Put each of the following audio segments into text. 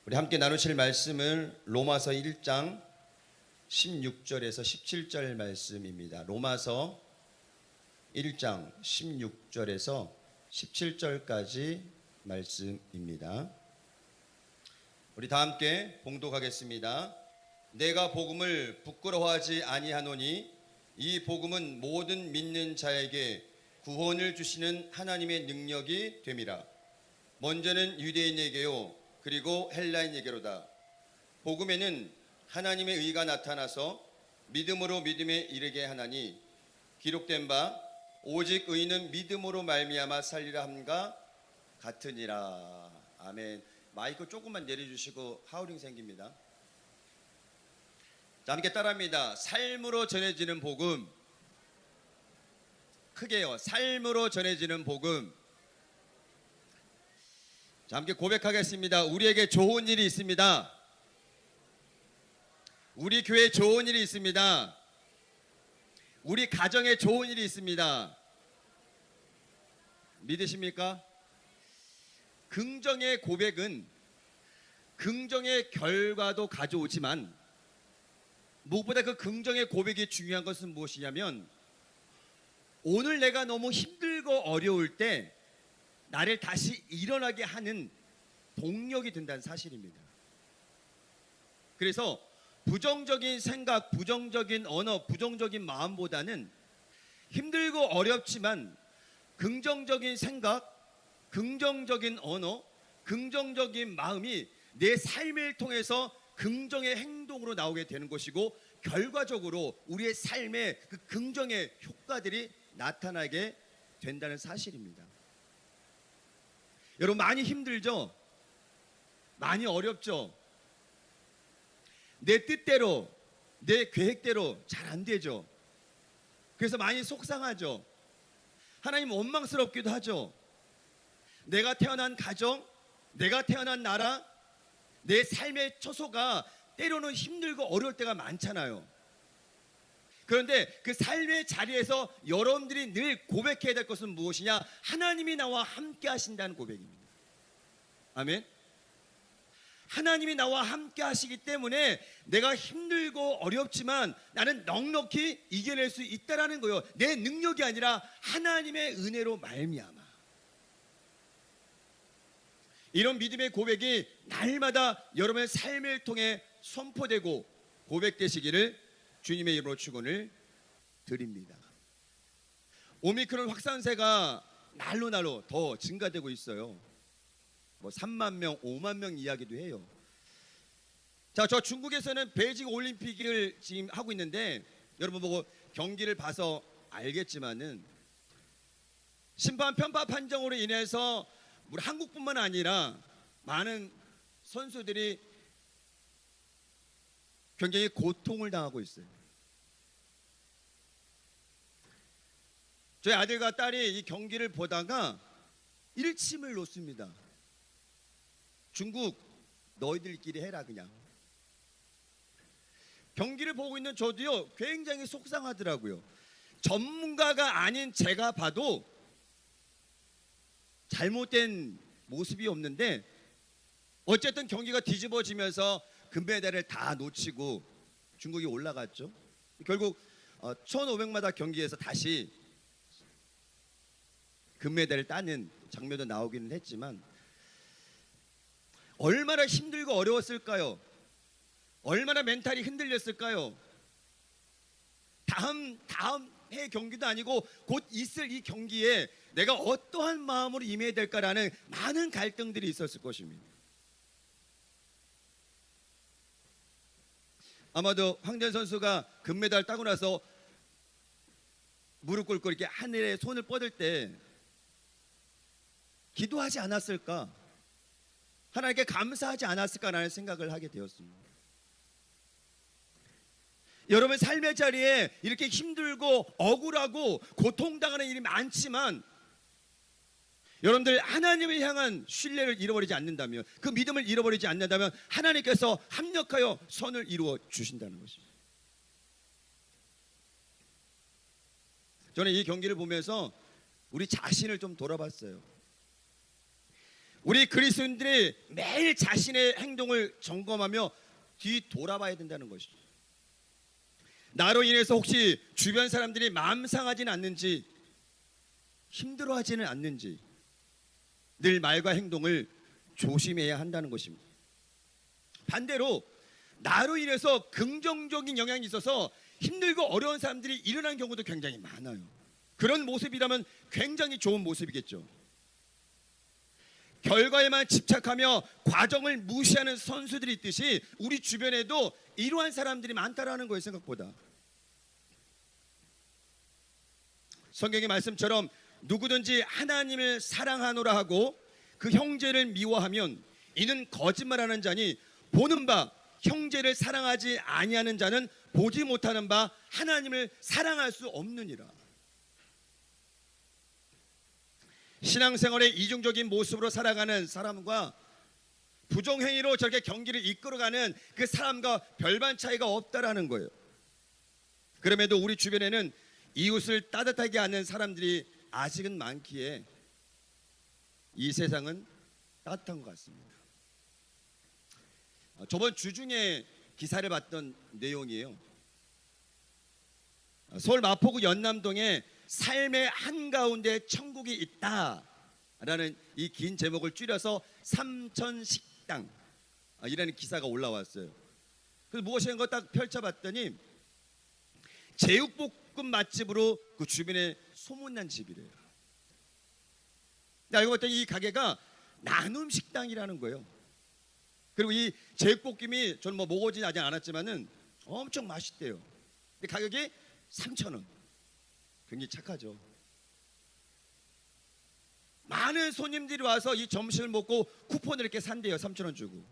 우리 함께 나누실 말씀은 로마서 1장 16절에서 17절 말씀입니다. 로마서 1장 16절에서 17절까지 말씀입니다. 우리 다 함께 봉독하겠습니다. 내가 복음을 부끄러워하지 아니하노니 이 복음은 모든 믿는 자에게 구원을 주시는 하나님의 능력이 됨이라. 먼저는 유대인에게요 그리고 헬라인에게로다. 복음에는 하나님의 의가 나타나서 믿음으로 믿음에 이르게 하나니 기록된 바 오직 의인은 믿음으로 말미암아 살리라 함과 같으니라. 아멘. 마이크 조금만 내려주시고 하우링 생깁니다. 자, 함께 따라합니다. 삶으로 전해지는 복음. 크게요. 삶으로 전해지는 복음. 자, 함께 고백하겠습니다. 우리에게 좋은 일이 있습니다. 우리 교회에 좋은 일이 있습니다. 우리 가정에 좋은 일이 있습니다. 믿으십니까? 긍정의 고백은 긍정의 결과도 가져오지만 무엇보다 그 긍정의 고백이 중요한 것은 무엇이냐면 오늘 내가 너무 힘들고 어려울 때 나를 다시 일어나게 하는 동력이 된다는 사실입니다. 그래서 부정적인 생각, 부정적인 언어, 부정적인 마음보다는 힘들고 어렵지만 긍정적인 생각, 긍정적인 언어, 긍정적인 마음이 내 삶을 통해서 긍정의 행동으로 나오게 되는 것이고 결과적으로 우리의 삶에 그 긍정의 효과들이 나타나게 된다는 사실입니다. 여러분 많이 힘들죠? 많이 어렵죠? 내 뜻대로, 내 계획대로 잘 안 되죠? 그래서 많이 속상하죠? 하나님 원망스럽기도 하죠? 내가 태어난 가정, 내가 태어난 나라, 내 삶의 처소가 때로는 힘들고 어려울 때가 많잖아요. 그런데 그 삶의 자리에서 여러분들이 늘 고백해야 될 것은 무엇이냐? 하나님이 나와 함께 하신다는 고백입니다. 아멘. 하나님이 나와 함께 하시기 때문에 내가 힘들고 어렵지만 나는 넉넉히 이겨낼 수 있다라는 거예요. 내 능력이 아니라 하나님의 은혜로 말미암아. 이런 믿음의 고백이 날마다 여러분의 삶을 통해 선포되고 고백되시기를 주님의 이름으로 축원을 드립니다. 오미크론 확산세가 날로 더 증가되고 있어요. 뭐 3만 명, 5만 명 이야기도 해요. 자, 저 중국에서는 베이징 올림픽을 지금 하고 있는데 여러분 보고 경기를 봐서 알겠지만은 심판 편파 판정으로 인해서 우리 한국뿐만 아니라 많은 선수들이 굉장히 고통을 당하고 있어요. 저희 아들과 딸이 이 경기를 보다가 일침을 놓습니다. 중국 너희들끼리 해라 그냥. 경기를 보고 있는 저도요 굉장히 속상하더라고요. 전문가가 아닌 제가 봐도 잘못된 모습이 없는데 어쨌든 경기가 뒤집어지면서 금메달을 다 놓치고 중국이 올라갔죠. 결국 1500m 경기에서 다시 금메달을 따는 장면도 나오기는 했지만 얼마나 힘들고 어려웠을까요? 얼마나 멘탈이 흔들렸을까요? 다음 해 경기도 아니고 곧 있을 이 경기에 내가 어떠한 마음으로 임해야 될까라는 많은 갈등들이 있었을 것입니다. 아마도 황재현 선수가 금메달 따고 나서 무릎 꿇고 이렇게 하늘에 손을 뻗을 때 기도하지 않았을까? 하나님께 감사하지 않았을까라는 생각을 하게 되었습니다. 여러분 삶의 자리에 이렇게 힘들고 억울하고 고통당하는 일이 많지만 여러분들 하나님을 향한 신뢰를 잃어버리지 않는다면, 그 믿음을 잃어버리지 않는다면 하나님께서 합력하여 선을 이루어 주신다는 것입니다. 저는 이 경기를 보면서 우리 자신을 좀 돌아봤어요. 우리 그리스도인들이 매일 자신의 행동을 점검하며 뒤돌아봐야 된다는 것이죠. 나로 인해서 혹시 주변 사람들이 마음 상하지는 않는지, 힘들어하지는 않는지 늘 말과 행동을 조심해야 한다는 것입니다. 반대로 나로 인해서 긍정적인 영향이 있어서 힘들고 어려운 사람들이 일어난 경우도 굉장히 많아요. 그런 모습이라면 굉장히 좋은 모습이겠죠. 결과에만 집착하며 과정을 무시하는 선수들이 있듯이 우리 주변에도 이러한 사람들이 많다라는 거예요. 생각보다. 성경의 말씀처럼 누구든지 하나님을 사랑하노라 하고 그 형제를 미워하면 이는 거짓말하는 자니 보는 바 형제를 사랑하지 아니하는 자는 보지 못하는 바 하나님을 사랑할 수 없느니라. 신앙생활의 이중적인 모습으로 살아가는 사람과 부정행위로 저렇게 경기를 이끌어가는 그 사람과 별반 차이가 없다라는 거예요. 그럼에도 우리 주변에는 이웃을 따뜻하게 하는 사람들이 아직은 많기에 이 세상은 따뜻한 것 같습니다. 저번 주 중에 기사를 봤던 내용이에요. 서울 마포구 연남동에 삶의 한가운데 천국이 있다라는 이 긴 제목을 줄여서 삼천식당 이라는 기사가 올라왔어요. 그래서 무엇인가 딱 펼쳐봤더니 제육볶음 맛집으로 그 주변에 소문난 집이래요. 알고 봤더니 이 가게가 나눔 식당이라는 거예요. 그리고 이 제육볶음이 저는 뭐 먹어보진 아직 않았지만은 엄청 맛있대요. 근데 가격이 3,000원. 굉장히 착하죠. 많은 손님들이 와서 이 점심을 먹고 쿠폰을 이렇게 산대요. 3,000원 주고.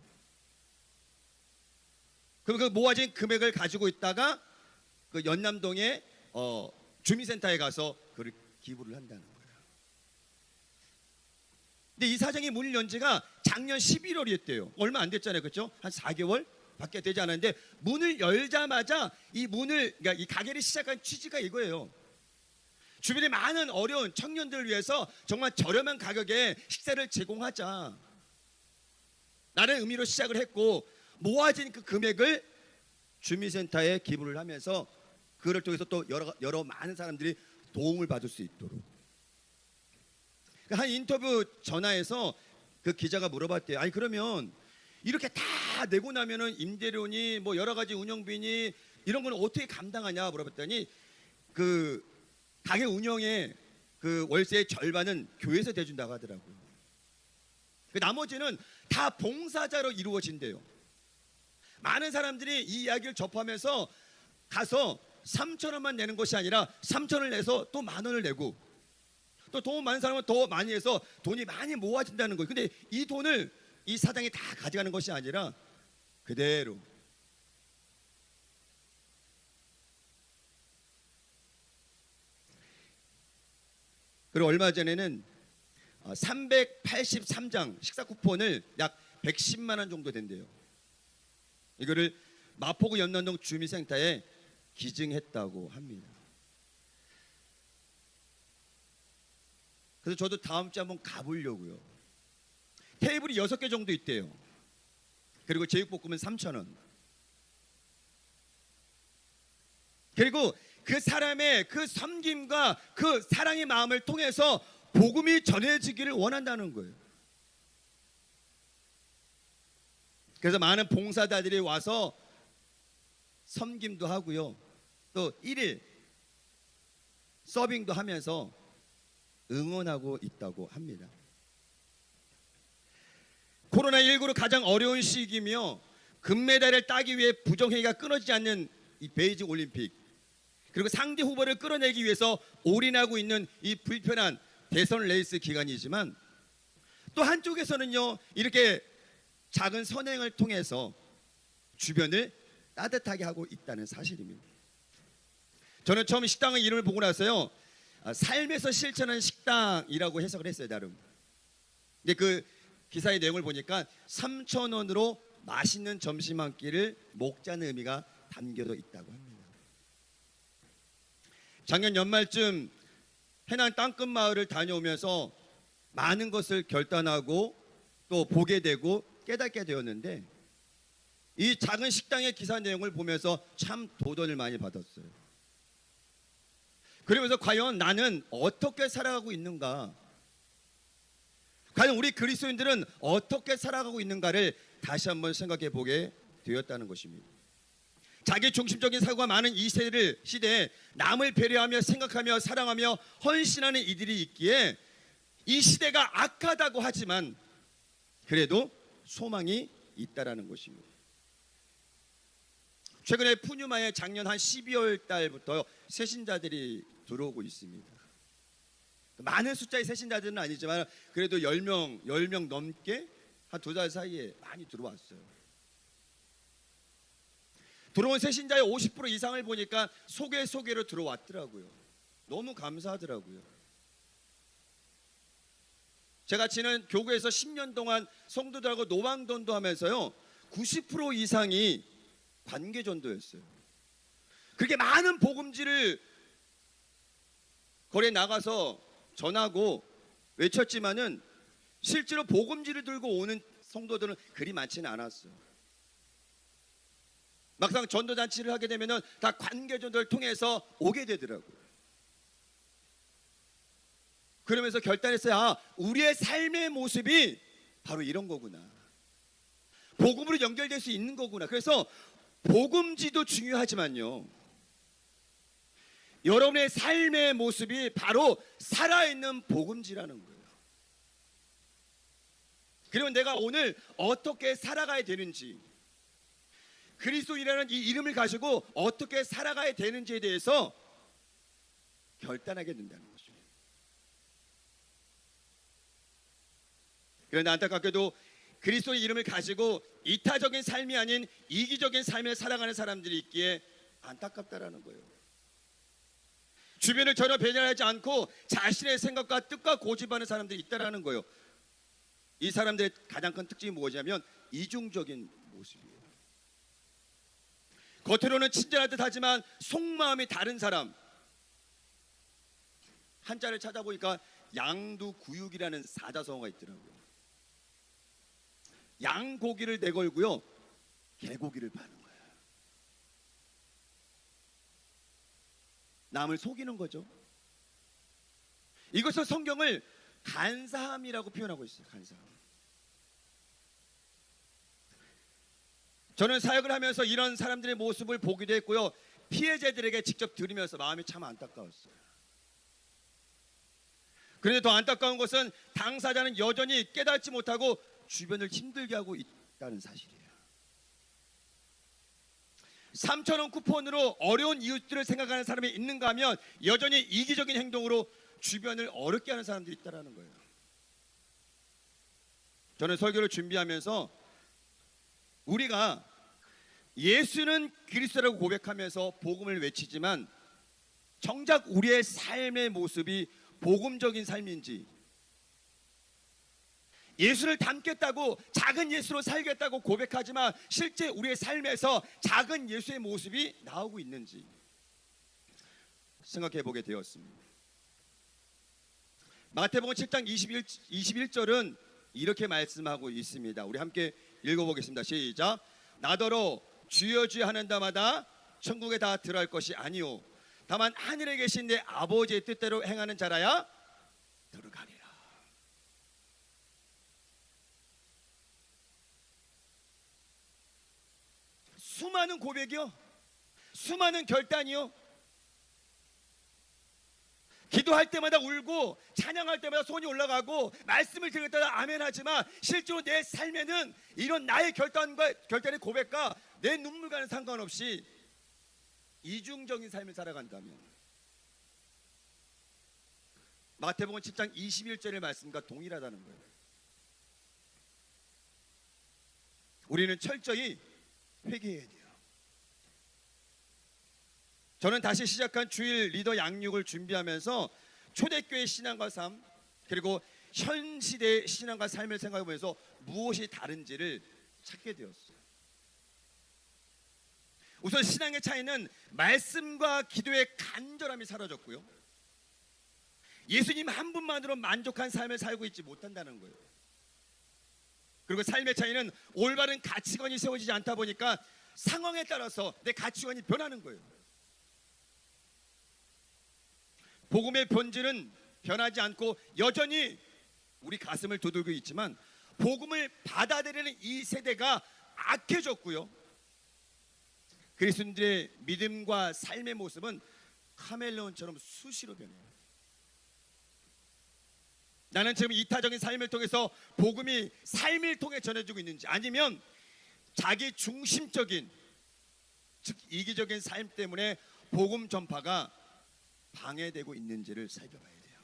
그럼 그 모아진 금액을 가지고 있다가 그 연남동에 주민센터에 가서 그걸 기부를 한다는 거예요. 근데 이 사장이 문을 연 지가 작년 11월이었대요. 얼마 안 됐잖아요. 그렇죠? 한 4개월 밖에 되지 않았는데 문을 열자마자 그러니까 이 가게를 시작한 취지가 이거예요. 주변에 많은 어려운 청년들을 위해서 정말 저렴한 가격에 식사를 제공하자 라는 의미로 시작을 했고, 모아진 그 금액을 주민센터에 기부를 하면서 그걸 통해서 또 여러 많은 사람들이 도움을 받을 수 있도록. 한 인터뷰 전화에서 그 기자가 물어봤대요. 아니 그러면 이렇게 다 내고 나면은 임대료니 뭐 여러 가지 운영비니 이런 건 어떻게 감당하냐 물어봤더니 그 가게 운영에 그 월세의 절반은 교회에서 대준다고 하더라고요. 그 나머지는 다 봉사자로 이루어진대요. 많은 사람들이 이 이야기를 접하면서 가서 3,000원만 내는 것이 아니라 3,000원을 내서 또 10,000원을 내고 또 돈 많은 사람은 더 많이 해서 돈이 많이 모아진다는 거예요. 근데 이 돈을 이 사장이 다 가져가는 것이 아니라 그대로 그리고 얼마 전에는 383장 식사 쿠폰을 약 110만 원 정도 된대요. 이거를 마포구 연남동 주민센터에 기증했다고 합니다. 그래서 저도 다음 주에 한번 가보려고요. 테이블이 6개 정도 있대요. 그리고 제육볶음은 3,000원. 그리고 그 사람의 그 섬김과 그 사랑의 마음을 통해서 복음이 전해지기를 원한다는 거예요. 그래서 많은 봉사자들이 와서 섬김도 하고요. 또 1일 서빙도 하면서 응원하고 있다고 합니다. 코로나19로 가장 어려운 시기이며 금메달을 따기 위해 부정행위가 끊어지지 않는 이 베이징 올림픽, 그리고 상대 후보를 끌어내기 위해서 올인하고 있는 이 불편한 대선 레이스 기간이지만 또 한쪽에서는요, 이렇게 작은 선행을 통해서 주변을 따뜻하게 하고 있다는 사실입니다. 저는 처음 식당의 이름을 보고 나서요, 삶에서 실천하는 식당이라고 해석을 했어요, 나름. 근데 그 기사의 내용을 보니까 3,000원으로 맛있는 점심 한 끼를 먹자는 의미가 담겨져 있다고 합니다. 작년 연말쯤 해남 땅끝 마을을 다녀오면서 많은 것을 결단하고 또 보게 되고 깨닫게 되었는데, 이 작은 식당의 기사 내용을 보면서 참 도전을 많이 받았어요. 그러면서 과연 나는 어떻게 살아가고 있는가, 과연 우리 그리스도인들은 어떻게 살아가고 있는가를 다시 한번 생각해 보게 되었다는 것입니다. 자기 중심적인 사고가 많은 이 시대에 남을 배려하며 생각하며 사랑하며 헌신하는 이들이 있기에 이 시대가 악하다고 하지만 그래도 소망이 있다라는 것입니다. 최근에 푸뉴마에 작년 한 12월 달부터 새신자들이 들어오고 있습니다. 많은 숫자의 새신자들은 아니지만 그래도 10명 넘게 한 2달 사이에 많이 들어왔어요. 들어온 새신자의 50% 이상을 보니까 소개로 들어왔더라고요. 너무 감사하더라고요. 제가 지난 교구에서 10년 동안 성도들하고 노방전도 하면서요, 90% 이상이 관계전도였어요. 그렇게 많은 복음지를 거리에 나가서 전하고 외쳤지만은 실제로 복음지를 들고 오는 성도들은 그리 많지는 않았어요. 막상 전도잔치를 하게 되면은 다 관계전도를 통해서 오게 되더라고요. 그러면서 결단했어요. 아, 우리의 삶의 모습이 바로 이런 거구나. 복음으로 연결될 수 있는 거구나. 그래서 복음지도 중요하지만요, 여러분의 삶의 모습이 바로 살아있는 복음지라는 거예요. 그러면 내가 오늘 어떻게 살아가야 되는지, 그리스도인이라는 이 이름을 가지고 어떻게 살아가야 되는지에 대해서 결단하게 된다는 것입니다. 그런데 안타깝게도 그리스도의 이름을 가지고 이타적인 삶이 아닌 이기적인 삶을 살아가는 사람들이 있기에 안타깝다라는 거예요. 주변을 전혀 배려하지 않고 자신의 생각과 뜻과 고집하는 사람들이 있다라는 거예요. 이 사람들의 가장 큰 특징이 무엇이냐면 이중적인 모습이에요. 겉으로는 친절한 듯 하지만 속마음이 다른 사람. 한자를 찾아보니까 양두구육이라는 사자성어가 있더라고요. 양고기를 내걸고요, 개고기를 파는 거예요. 남을 속이는 거죠. 이것을 성경을 간사함이라고 표현하고 있어요. 간사함. 저는 사역을 하면서 이런 사람들의 모습을 보기도 했고요, 피해자들에게 직접 들으면서 마음이 참 안타까웠어요. 그런데 더 안타까운 것은 당사자는 여전히 깨닫지 못하고 주변을 힘들게 하고 있다는 사실이에요. 3,000원 쿠폰으로 어려운 이웃들을 생각하는 사람이 있는가 하면 여전히 이기적인 행동으로 주변을 어렵게 하는 사람들이 있다는 거예요. 저는 설교를 준비하면서 우리가 예수는 그리스도라고 고백하면서 복음을 외치지만 정작 우리의 삶의 모습이 복음적인 삶인지, 예수를 닮겠다고 작은 예수로 살겠다고 고백하지만 실제 우리의 삶에서 작은 예수의 모습이 나오고 있는지 생각해 보게 되었습니다. 마태복음 7장 21절은 이렇게 말씀하고 있습니다. 우리 함께 읽어보겠습니다. 시작. 나더러 주여 주여 하는 자마다 천국에 다 들어갈 것이 아니오 다만 하늘에 계신 내 아버지의 뜻대로 행하는 자라야 들어가리라. 수많은 고백이요, 수많은 결단이요, 기도할 때마다 울고 찬양할 때마다 손이 올라가고 말씀을 들을 때마다 아멘 하지만 실제로 내 삶에는 이런 나의 결단의 고백과 내 눈물과는 상관없이 이중적인 삶을 살아간다면 마태복음 10장 21절의 말씀과 동일하다는 거예요. 우리는 철저히 회개해야 돼요. 저는 다시 시작한 주일 리더 양육을 준비하면서 초대교회 신앙과 삶, 그리고 현 시대의 신앙과 삶을 생각해보면서 무엇이 다른지를 찾게 되었어요. 우선 신앙의 차이는 말씀과 기도의 간절함이 사라졌고요, 예수님 한 분만으로 만족한 삶을 살고 있지 못한다는 거예요. 그리고 삶의 차이는 올바른 가치관이 세워지지 않다 보니까 상황에 따라서 내 가치관이 변하는 거예요. 복음의 본질은 변하지 않고 여전히 우리 가슴을 두들고 있지만 복음을 받아들이는 이 세대가 악해졌고요. 그리스도인들의 믿음과 삶의 모습은 카멜레온처럼 수시로 변해요. 나는 지금 이타적인 삶을 통해서 복음이 삶을 통해 전해지고 있는지, 아니면 자기 중심적인, 즉 이기적인 삶 때문에 복음 전파가 방해되고 있는지를 살펴봐야 돼요.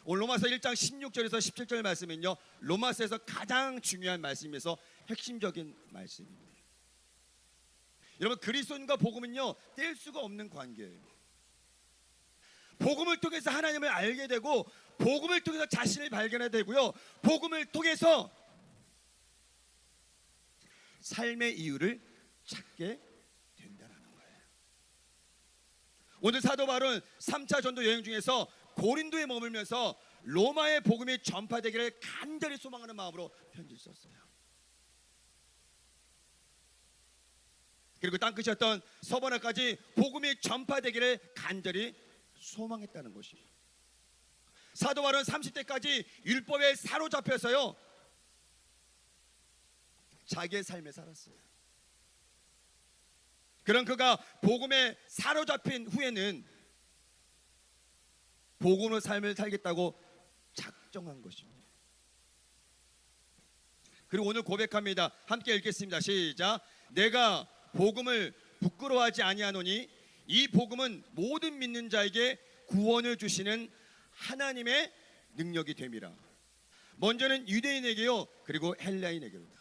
오늘 로마서 1장 16절에서 17절 말씀은요, 로마서에서 가장 중요한 말씀에서 핵심적인 말씀입니다. 여러분, 그리스도인과 복음은요 뗄 수가 없는 관계예요. 복음을 통해서 하나님을 알게 되고, 복음을 통해서 자신을 발견하게 되고요, 복음을 통해서 삶의 이유를 찾게 된다는 거예요. 오늘 사도 바울은 3차 전도 여행 중에서 고린도에 머물면서 로마의 복음이 전파되기를 간절히 소망하는 마음으로 편지를 썼어요. 그리고 땅끝이었던 서버나까지 복음이 전파되기를 간절히 소망했다는 것이죠. 사도 바울은 30대까지 율법에 사로잡혀서요 자기의 삶에 살았어요. 그런 그가 복음에 사로잡힌 후에는 복음으로 삶을 살겠다고 작정한 것입니다. 그리고 오늘 고백합니다. 함께 읽겠습니다. 시작. 내가 복음을 부끄러워하지 아니하노니 이 복음은 모든 믿는 자에게 구원을 주시는 하나님의 능력이 됨이라. 먼저는 유대인에게요, 그리고 헬라인에게로다.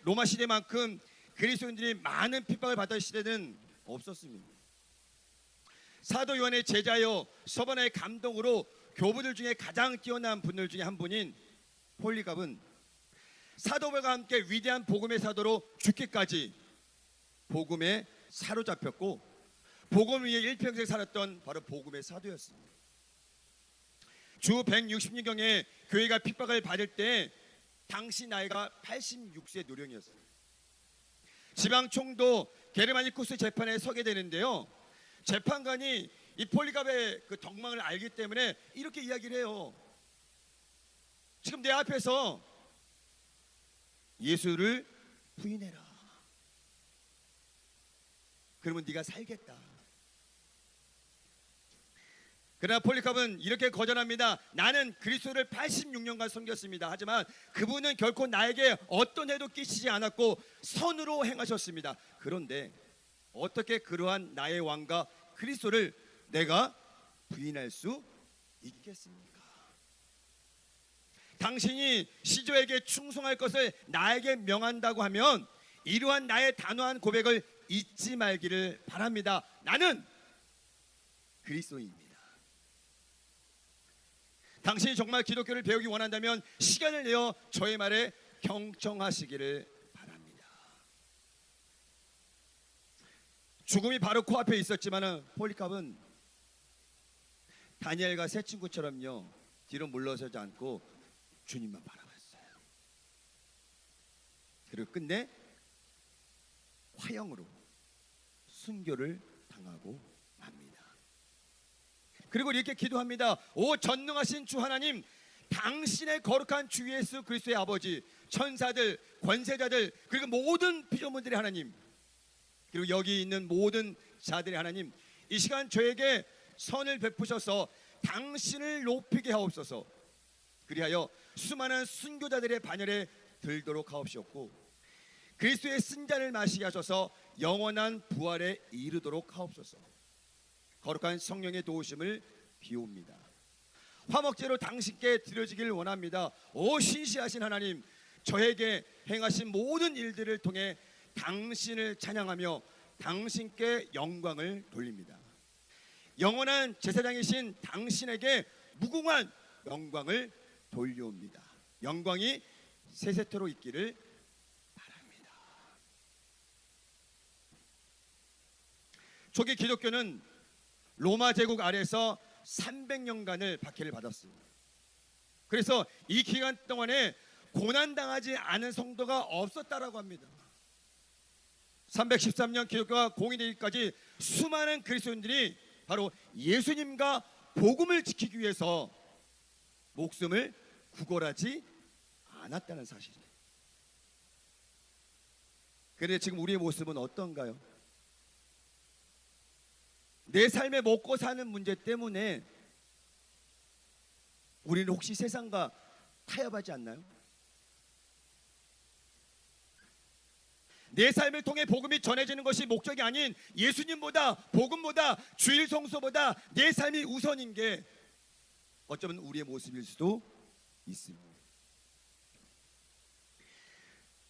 로마 시대만큼 그리스도인들이 많은 핍박을 받던 시대는 없었습니다. 사도 요한의 제자요 서바나의 감동으로 교부들 중에 가장 뛰어난 분들 중에 한 분인 폴리갑은 사도들과 함께 위대한 복음의 사도로 죽기까지 복음에 사로잡혔고, 복음 위에 일평생 살았던 바로 복음의 사도였습니다. 주 160년경에 교회가 핍박을 받을 때 당시 나이가 86세 노령이었어요. 지방 총독 게르마니쿠스 재판에 서게 되는데요, 재판관이 이 폴리갑의 그 덕망을 알기 때문에 이렇게 이야기를 해요. 지금 내 앞에서 예수를 부인해라. 그러면 네가 살겠다. 그러나 폴리갑은 이렇게 거절합니다. 나는 그리스도를 86년간 섬겼습니다. 하지만 그분은 결코 나에게 어떤 해도 끼치지 않았고 선으로 행하셨습니다. 그런데 어떻게 그러한 나의 왕과 그리스도를 내가 부인할 수 있겠습니까? 당신이 시조에게 충성할 것을 나에게 명한다고 하면 이러한 나의 단호한 고백을 잊지 말기를 바랍니다. 나는 그리스도입니다. 당신이 정말 기독교를 배우기 원한다면 시간을 내어 저의 말에 경청하시기를 바랍니다. 죽음이 바로 코앞에 있었지만 폴리갑은 다니엘과 세 친구처럼요 뒤로 물러서지 않고 주님만 바라봤어요. 그리고 끝내 화형으로 순교를 당하고 맙니다. 그리고 이렇게 기도합니다. 오 전능하신 주 하나님, 당신의 거룩한 주 예수 그리스도의 아버지, 천사들, 권세자들, 그리고 모든 피조물들의 하나님, 그리고 여기 있는 모든 자들의 하나님, 이 시간 저에게 선을 베푸셔서 당신을 높이게 하옵소서. 그리하여 수많은 순교자들의 반열에 들도록 하옵시옵고, 그리스도의 쓴잔을 마시게 하셔서 영원한 부활에 이르도록 하옵소서. 거룩한 성령의 도우심을 비옵니다. 화목제로 당신께 드려지기를 원합니다. 오 신실하신 하나님, 저에게 행하신 모든 일들을 통해 당신을 찬양하며 당신께 영광을 돌립니다. 영원한 제사장이신 당신에게 무궁한 영광을 돌려옵니다. 영광이 세세토록 있기를 바랍니다. 초기 기독교는 로마 제국 아래에서 300년간을 박해를 받았습니다. 그래서 이 기간 동안에 고난당하지 않은 성도가 없었다라고 합니다. 313년 기독교가 공인되기까지 수많은 그리스도인들이 바로 예수님과 복음을 지키기 위해서 목숨을 구걸하지 않았다는 사실이에요. 그런데 지금 우리의 모습은 어떤가요? 내 삶에 먹고 사는 문제 때문에 우리는 혹시 세상과 타협하지 않나요? 내 삶을 통해 복음이 전해지는 것이 목적이 아닌 예수님보다 복음보다 주일 성소보다 내 삶이 우선인 게 어쩌면 우리의 모습일 수도 있습니다.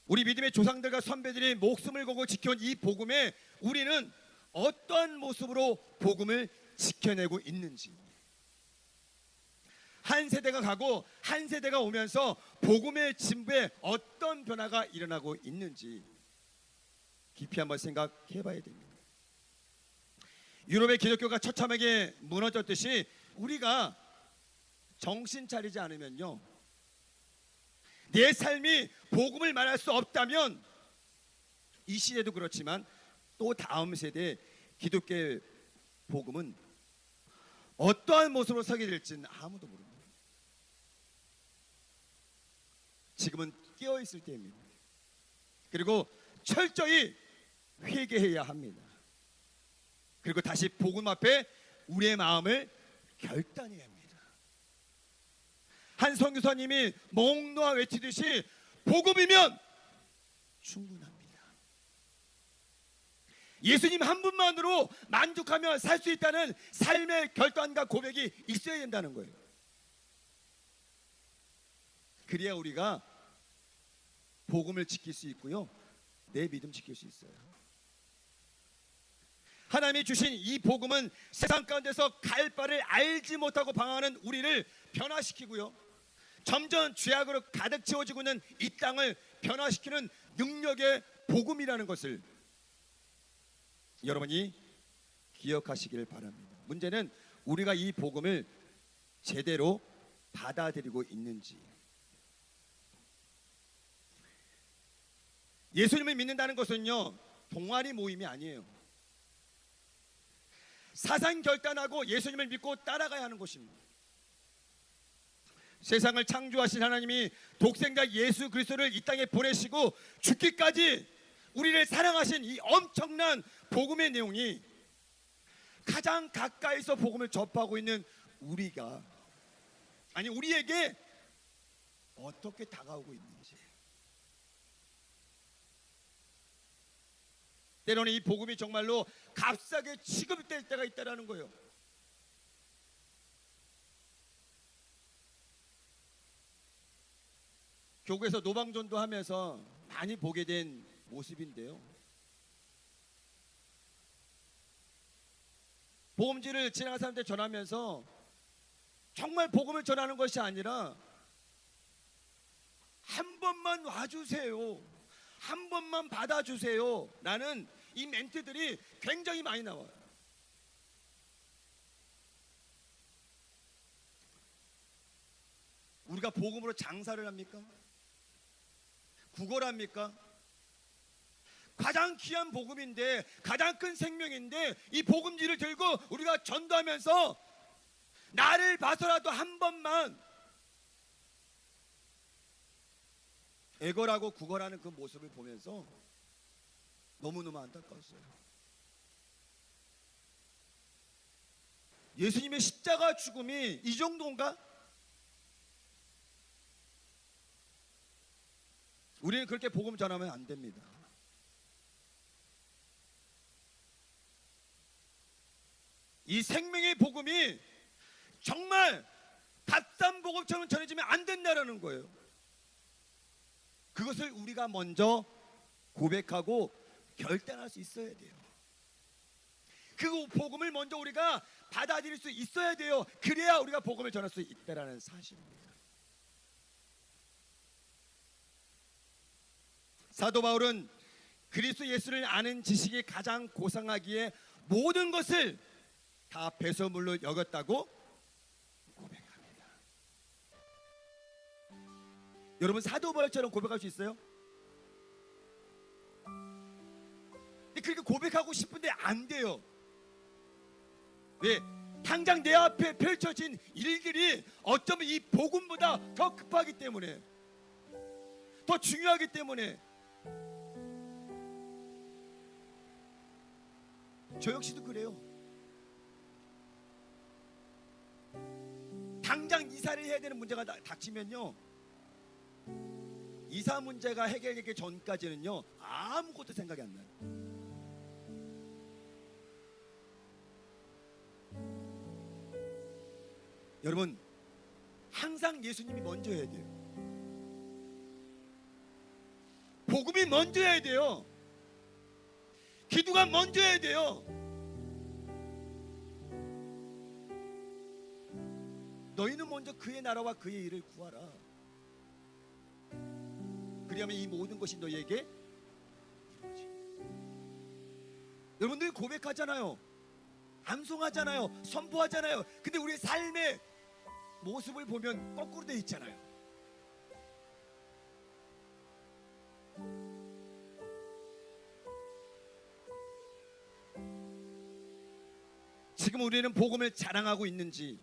우리 믿음의 조상들과 선배들이 목숨을 걸고 지켜온 이 복음에 우리는 어떠한 모습으로 복음을 지켜내고 있는지, 한 세대가 가고 한 세대가 오면서 복음의 진부에 어떤 변화가 일어나고 있는지 깊이 한번 생각해 봐야 됩니다. 유럽의 기독교가 처참하게 무너졌듯이 우리가 정신 차리지 않으면요, 내 삶이 복음을 말할 수 없다면 이 시대도 그렇지만 또 다음 세대 기독교의 복음은 어떠한 모습으로 서게 될지는 아무도 모릅니다. 지금은 깨어있을 때입니다. 그리고 철저히 회개해야 합니다. 그리고 다시 복음 앞에 우리의 마음을 결단해야 합니다. 한 선교사님이 목 놓아 외치듯이 복음이면 충분합니다. 예수님 한 분만으로 만족하며 살 수 있다는 삶의 결단과 고백이 있어야 된다는 거예요. 그래야 우리가 복음을 지킬 수 있고요, 내 믿음 지킬 수 있어요. 하나님이 주신 이 복음은 세상 가운데서 갈 바를 알지 못하고 방황하는 우리를 변화시키고요, 점점 죄악으로 가득 채워지고 있는 이 땅을 변화시키는 능력의 복음이라는 것을 여러분이 기억하시길 바랍니다. 문제는 우리가 이 복음을 제대로 받아들이고 있는지. 예수님을 믿는다는 것은요, 동아리 모임이 아니에요. 사상 결단하고 예수님을 믿고 따라가야 하는 것입니다. 세상을 창조하신 하나님이 독생자 예수 그리스도를 이 땅에 보내시고 죽기까지 우리를 사랑하신 이 엄청난 복음의 내용이 가장 가까이서 복음을 접하고 있는 우리에게 어떻게 다가오고 있는지. 때로는 이 복음이 정말로 값싸게 취급될 때가 있다는 거예요. 교구에서 노방전도 하면서 많이 보게 된 모습인데요, 복음지를 지나가는 사람한테 전하면서 정말 복음을 전하는 것이 아니라 한 번만 와주세요, 한 번만 받아주세요 라는 이 멘트들이 굉장히 많이 나와요. 우리가 복음으로 장사를 합니까? 구걸합니까? 가장 귀한 복음인데, 가장 큰 생명인데 이 복음지를 들고 우리가 전도하면서 나를 봐서라도 한 번만 애걸하고 구걸하는 그 모습을 보면서 너무너무 안타까웠어요. 예수님의 십자가 죽음이 이 정도인가? 우리는 그렇게 복음 전하면 안 됩니다. 이 생명의 복음이 정말 값싼 복음처럼 전해지면 안 된다는 거예요. 그것을 우리가 먼저 고백하고 결단할 수 있어야 돼요. 그 복음을 먼저 우리가 받아들일 수 있어야 돼요. 그래야 우리가 복음을 전할 수 있다는 사실입니다. 사도 바울은 그리스도 예수를 아는 지식이 가장 고상하기에 모든 것을 다 배설물로 여겼다고 고백합니다. 여러분 사도 바울처럼 고백할 수 있어요? 근데 그렇게 고백하고 싶은데 안 돼요. 왜? 당장 내 앞에 펼쳐진 일들이 어쩌면 이 복음보다 더 급하기 때문에, 더 중요하기 때문에. 저 역시도 그래요. 당장 이사를 해야 되는 문제가 닥치면요, 이사 문제가 해결되기 전까지는요 아무것도 생각이 안 나요. 여러분, 항상 예수님이 먼저 해야 돼요. 복음이 먼저 해야 돼요. 기도가 먼저 해야 돼요. 너희는 먼저 그의 나라와 그의 일을 구하라. 그리하면 이 모든 것이 너희에게 이루어지. 여러분들 고백하잖아요. 암송하잖아요. 선포하잖아요. 근데 우리의 삶의 모습을 보면 거꾸로 돼 있잖아요. 지금 우리는 복음을 자랑하고 있는지,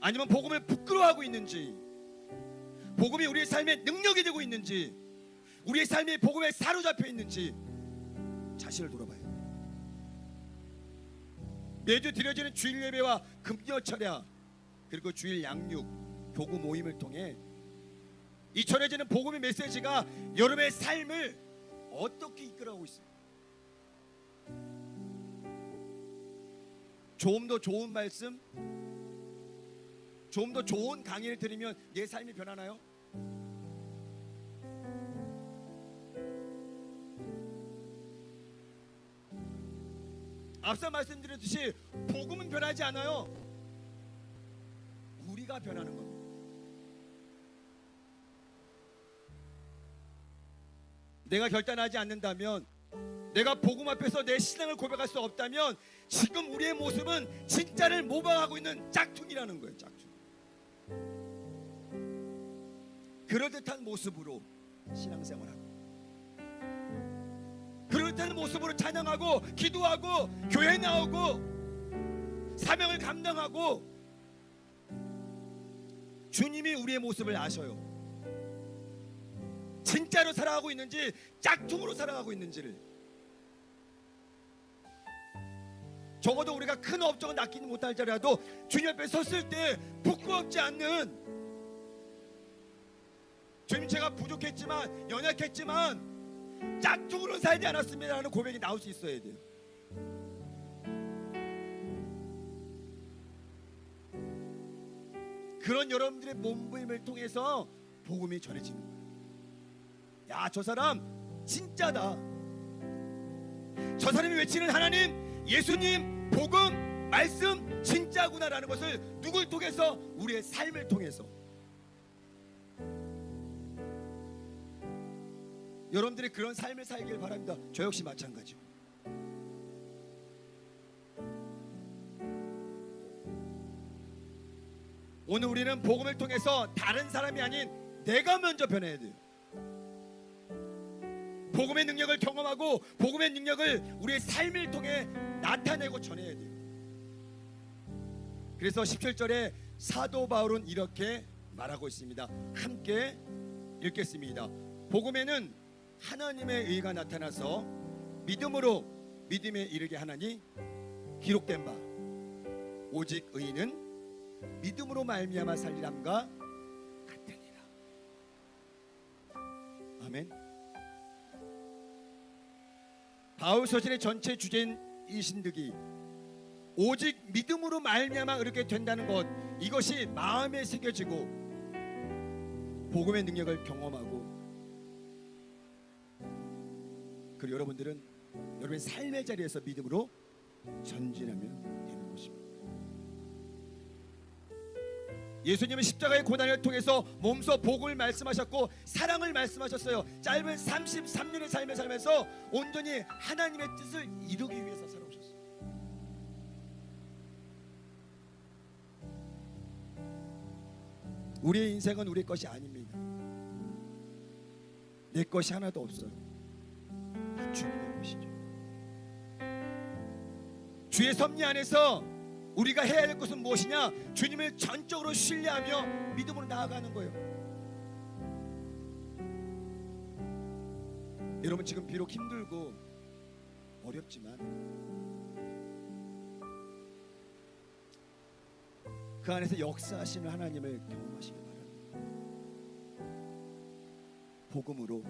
아니면 복음을 부끄러워하고 있는지, 복음이 우리의 삶의 능력이 되고 있는지, 우리의 삶이 복음에 사로잡혀 있는지 자신을 돌아봐요. 매주 드려지는 주일 예배와 금요 철야, 그리고 주일 양육, 교구 모임을 통해 이 전해지는 복음의 메시지가 여러분의 삶을 어떻게 이끌어가고 있습니까? 좀 더 좋은 말씀, 좀 더 좋은 강의를 들으면 내 삶이 변하나요? 앞서 말씀드렸듯이 복음은 변하지 않아요. 우리가 변하는 겁니다. 내가 결단하지 않는다면, 내가 복음 앞에서 내 신앙을 고백할 수 없다면 지금 우리의 모습은 진짜를 모방하고 있는 짝퉁이라는 거예요. 짝퉁. 그럴듯한 모습으로 신앙생활하고, 그럴듯한 모습으로 찬양하고 기도하고 교회 나오고 사명을 감당하고, 주님이 우리의 모습을 아셔요. 진짜로 살아가고 있는지 짝퉁으로 살아가고 있는지를. 적어도 우리가 큰 업적은 낚이지 못할지라도 주님 앞에 섰을 때 부끄럽지 않는, 주님 제가 부족했지만 연약했지만 짝퉁으로 살지 않았습니다 라는 고백이 나올 수 있어야 돼요. 그런 여러분들의 몸부림을 통해서 복음이 전해지는 거예요. 야, 저 사람 진짜다. 저 사람이 외치는 하나님, 예수님, 복음, 말씀 진짜구나라는 것을 누굴 통해서? 우리의 삶을 통해서. 여러분들이 그런 삶을 살길 바랍니다. 저 역시 마찬가지요. 오늘 우리는 복음을 통해서 다른 사람이 아닌 내가 먼저 변해야 돼요. 복음의 능력을 경험하고 복음의 능력을 우리의 삶을 통해 나타내고 전해야 돼요. 그래서 17절에 사도 바울은 이렇게 말하고 있습니다. 함께 읽겠습니다. 복음에는 하나님의 의가 나타나서 믿음으로 믿음에 이르게 하나니 기록된 바 오직 의인은 믿음으로 말미암아 살리람과 같으니라. 아멘. 바울 서신의 전체 주제인 이 신득이 오직 믿음으로 말미암아 이렇게 된다는 것, 이것이 마음에 새겨지고 복음의 능력을 경험하고, 그리고 여러분들은 여러분의 삶의 자리에서 믿음으로 전진하면 되는 것입니다. 예수님은 십자가의 고난을 통해서 몸소 복음을 말씀하셨고 사랑을 말씀하셨어요. 짧은 33년의 삶을 살면서 온전히 하나님의 뜻을 이루기 위해서 살아오셨어요. 우리의 인생은 우리 것이 아닙니다. 내 것이 하나도 없어요. 다 주님의 것이죠. 주의 섭리 안에서 우리가 해야 할 것은 무엇이냐? 주님을 전적으로 신뢰하며 믿음으로 나아가는 거예요. 여러분, 지금 비록 힘들고 어렵지만 그 안에서 역사하시는 하나님을 경험하시기 바랍니다. 복음으로,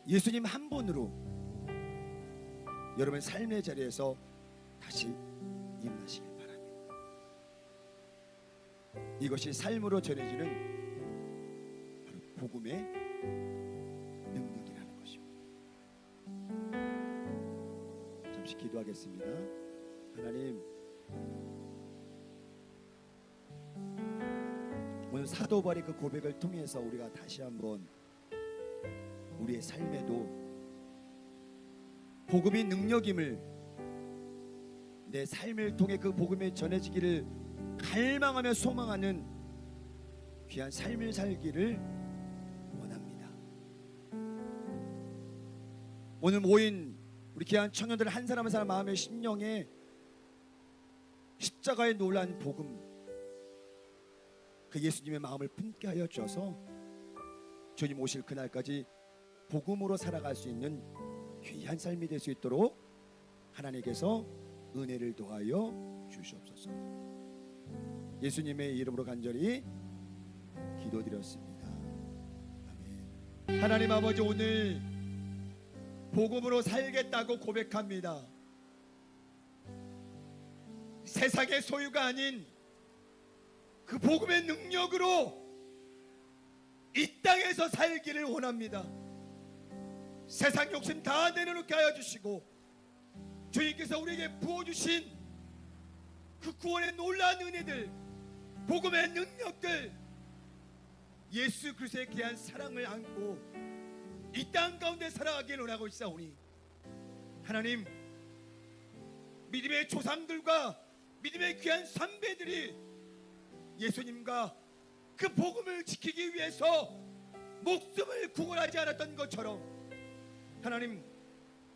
예수님 한 분으로 여러분 삶의 자리에서 다시 임하시길 바랍니다. 이것이 삶으로 전해지는 바로 복음의 능력이라는 것입니다. 잠시 기도하겠습니다. 하나님, 오늘 사도 바울의 그 고백을 통해서 우리가 다시 한번 우리의 삶에도 복음이 능력임을, 내 삶을 통해 그 복음이 전해지기를 갈망하며 소망하는 귀한 삶을 살기를 원합니다. 오늘 모인 우리 귀한 청년들 한 사람 한 사람 마음의 심령에 십자가의 놀란 복음, 그 예수님의 마음을 품게 하여 주셔서 주님 오실 그날까지 복음으로 살아갈 수 있는 귀한 삶이 될 수 있도록 하나님께서 은혜를 더하여 주시옵소서. 예수님의 이름으로 간절히 기도드렸습니다. 아멘. 하나님 아버지, 오늘 복음으로 살겠다고 고백합니다. 세상의 소유가 아닌 그 복음의 능력으로 이 땅에서 살기를 원합니다. 세상 욕심 다 내려놓게 하여 주시고 주님께서 우리에게 부어주신 그 구원의 놀라운 은혜들, 복음의 능력들, 예수 그리스도의 귀한 사랑을 안고 이 땅 가운데 살아가기를 원하고 있사오니 하나님, 믿음의 조상들과 믿음의 귀한 선배들이 예수님과 그 복음을 지키기 위해서 목숨을 구걸하지 않았던 것처럼 하나님,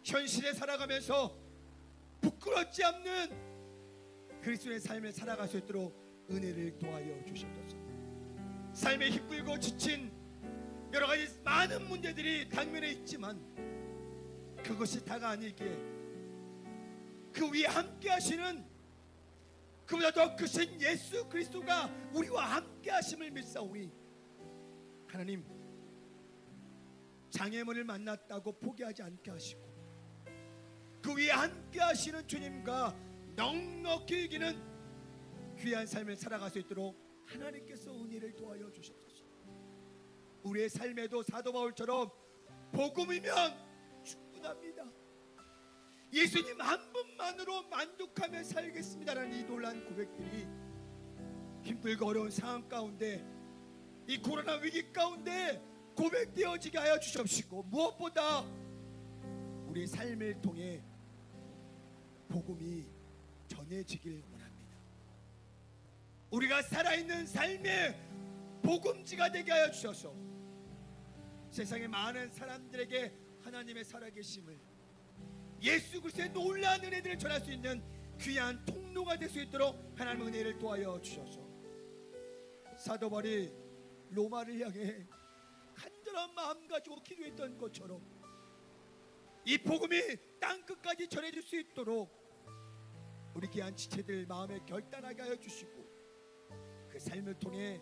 현실에 살아가면서 부끄럽지 않는 그리스도의 삶을 살아갈 수 있도록 은혜를 도하여 주시옵소서. 삶에 힘들고 지친 여러 가지 많은 문제들이 당면에 있지만 그것이 다가 아니기에 그 위에 함께 하시는 그보다 더 크신 예수 그리스도가 우리와 함께 하심을 믿사오니 하나님, 장애물을 만났다고 포기하지 않게 하시고 그 위에 함께 하시는 주님과 넉넉히 이기는 귀한 삶을 살아갈 수 있도록 하나님께서 은혜를 도하여 주시옵소서. 우리의 삶에도 사도 바울처럼 복음이면 충분합니다. 예수님 한 분만으로 만족하며 살겠습니다라는 이 놀라운 고백들이 힘들고 어려운 상황 가운데, 이 코로나 위기 가운데 고백되어지게 하여 주시옵시고, 무엇보다 우리 삶을 통해 복음이 전해지길 원합니다. 우리가 살아있는 삶의 복음지가 되게 하여 주셔서 세상의 많은 사람들에게 하나님의 살아계심을, 예수 그리스도의 놀라운 은혜들을 전할 수 있는 귀한 통로가 될 수 있도록 하나님 은혜를 도하여 주셔서 사도 바울이 로마를 향해 간절한 마음 가지고 기도했던 것처럼 이 복음이 땅끝까지 전해질 수 있도록 우리 귀한 지체들 마음에 결단하게 하여 주시고 그 삶을 통해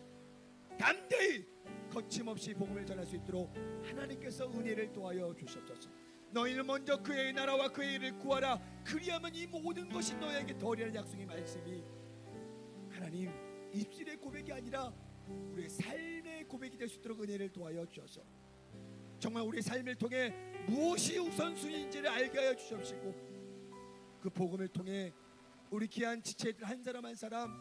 담대히 거침없이 복음을 전할 수 있도록 하나님께서 은혜를 도하여 주셨소서. 너희는 먼저 그의 나라와 그의 일을 구하라. 그리하면 이 모든 것이 너희에게 더하리라는 약속의 말씀이 하나님 입술의 고백이 아니라 우리의 삶의 고백이 될 수 있도록 은혜를 도하여 주셔서 정말 우리의 삶을 통해 무엇이 우선순위인지를 알게 하여 주시옵시고 그 복음을 통해 우리 귀한 지체들 한 사람 한 사람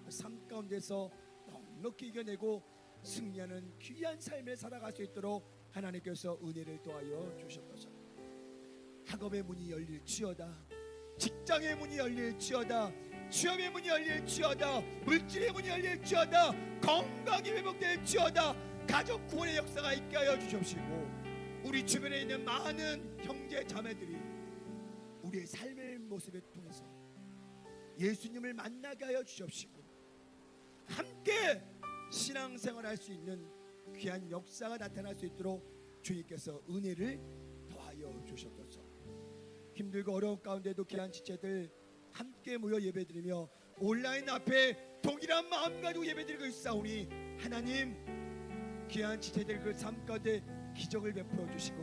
삶 가운데서 넉넉히 이겨내고 승리하는 귀한 삶을 살아갈 수 있도록 하나님께서 은혜를 도하여 주시옵소서. 학업의 문이 열릴지어다, 직장의 문이 열릴지어다, 취업의 문이 열릴지어다, 물질의 문이 열릴지어다, 건강이 회복될지어다, 가족 구원의 역사가 있게 하여 주시옵시고, 우리 주변에 있는 많은 형제 자매들이 우리의 삶의 모습을 통해서 예수님을 만나게 하여 주시옵시고, 함께 신앙생활 할 수 있는 귀한 역사가 나타날 수 있도록 주님께서 은혜를 더하여 주셨소서. 힘들고 어려운 가운데도 귀한 지체들 함께 모여 예배드리며 온라인 앞에 동일한 마음 가지고 예배드리고 있사오니, 하나님 귀한 지체들 그 삶 가운데 기적을 베풀어 주시고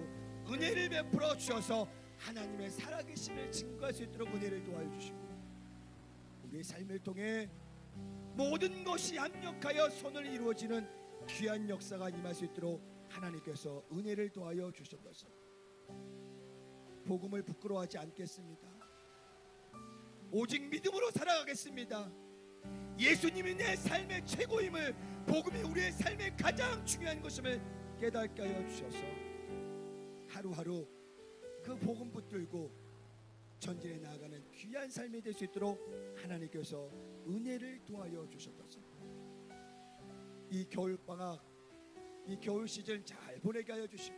은혜를 베풀어 주셔서 하나님의 살아계심을 증거할 수 있도록 은혜를 도와여 주시고, 우리의 삶을 통해 모든 것이 합력하여 선을 이루어지는 귀한 역사가 임할 수 있도록 하나님께서 은혜를 도와여 주셨소서. 복음을 부끄러워하지 않겠습니다. 오직 믿음으로 살아가겠습니다. 예수님이 내 삶의 최고임을, 복음이 우리의 삶의 가장 중요한 것임을 깨닫게 하여 주셔서 하루하루 그 복음 붙들고 전진해 나아가는 귀한 삶이 될 수 있도록 하나님께서 은혜를 도와여 주셨소서. 이 겨울방학, 이 겨울 시즌 잘 보내게 하여 주시고,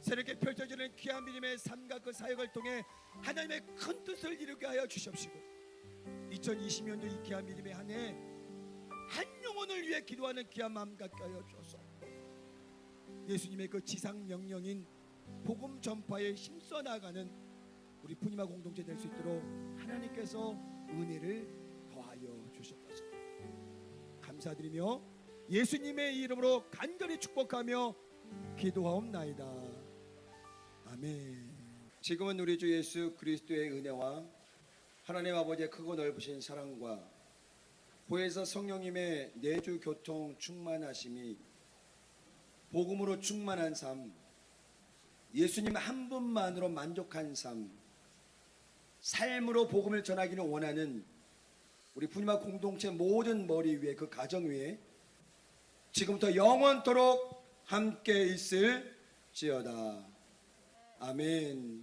새롭게 펼쳐지는 귀한 믿음의 삶과 그 사역을 통해 하나님의 큰 뜻을 이루게 하여 주시옵시고, 2020년도 이 귀한 믿음의 한 해 한 영혼을 위해 기도하는 귀한 마음 갖게 하여 주옵소서. 예수님의 그 지상 명령인 복음 전파에 힘써 나가는 우리 푸니마 공동체 될 수 있도록 하나님께서 은혜를 더하여 주셨소서. 감사드리며 예수님의 이름으로 간절히 축복하며 기도하옵나이다. 아멘. 지금은 우리 주 예수 그리스도의 은혜와 하나님 아버지의 크고 넓으신 사랑과 보혜사 성령님의 내주 교통 충만하심이, 복음으로 충만한 삶, 예수님 한 분만으로 만족한 삶, 삶으로 복음을 전하기를 원하는 우리 푸니마 공동체 모든 머리 위에, 그 가정 위에 지금부터 영원토록 함께 있을지어다. 아멘.